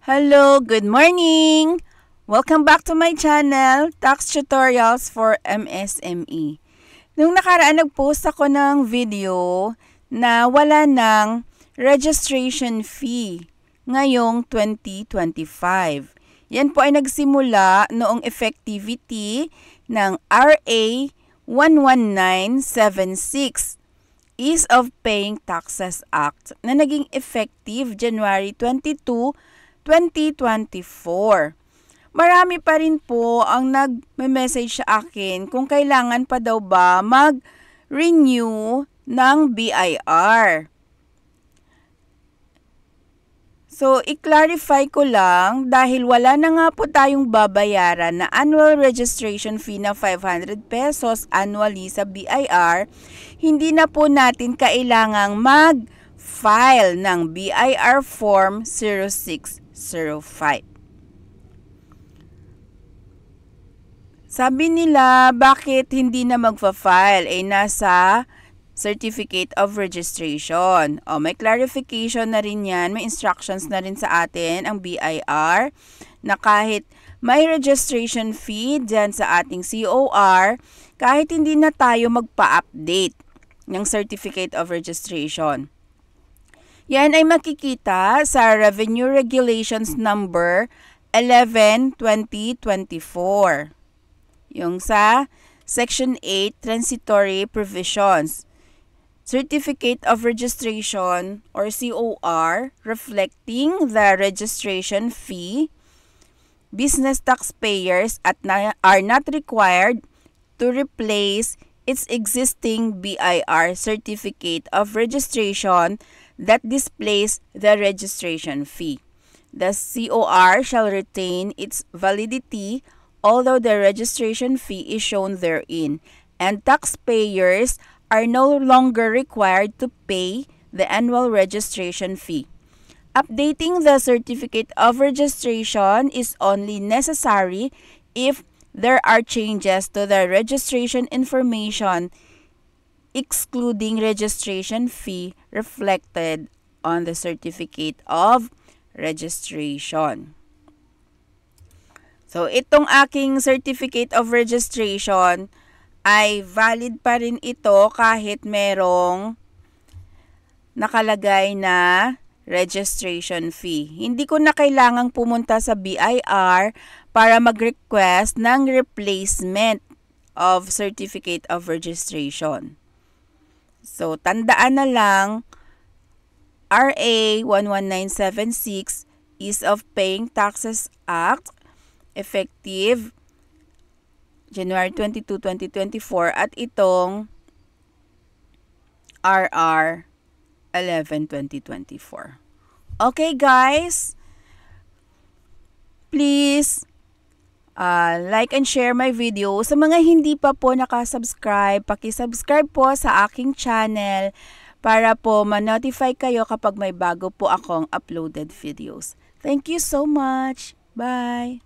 Hello, good morning! Welcome back to my channel, Tax Tutorials for MSME. Nung nakaraan nag-post ako ng video na wala ng registration fee ngayong 2025. Yan po ay nagsimula noong effectivity ng RA 11976, Ease of Paying Taxes Act, na naging effective January 22, 2024. Marami pa rin po ang nag-message sa akin kung kailangan pa daw ba mag-renew ng BIR. So, i-clarify ko lang dahil wala na nga po tayong babayaran na annual registration fee na 500 pesos annually sa BIR, hindi na po natin kailangang mag-file ng BIR Form 0605. Sabi nila, bakit hindi na magfa-file? Nasa Certificate of Registration. May clarification na rin yan, may instructions na rin sa atin ang BIR na kahit may registration fee dyan sa ating COR, kahit hindi na tayo magpa-update ng Certificate of Registration. Yan ay makikita sa Revenue Regulations Number 11/2024. Yung sa Section 8, Transitory Provisions. Certificate of Registration or COR reflecting the registration fee. Business taxpayers are not required to replace its existing BIR Certificate of Registration that displays the registration fee. The COR shall retain its validity although the registration fee is shown therein, and taxpayers are no longer required to pay the annual registration fee. Updating the Certificate of Registration is only necessary if there are changes to the registration information, excluding registration fee reflected on the Certificate of Registration. So, itong aking Certificate of Registration ay valid pa rin ito kahit merong nakalagay na registration fee. Hindi ko na kailangang pumunta sa BIR para mag-request ng replacement of Certificate of Registration. So, tandaan na lang, RA 11976, Ease of Paying Taxes Act, effective January 22, 2024 at itong RR 11/2024. Okay guys, please like and share my video. Sa mga hindi pa po nakasubscribe, paki-subscribe po sa aking channel para po ma-notify kayo kapag may bago po akong uploaded videos. Thank you so much. Bye!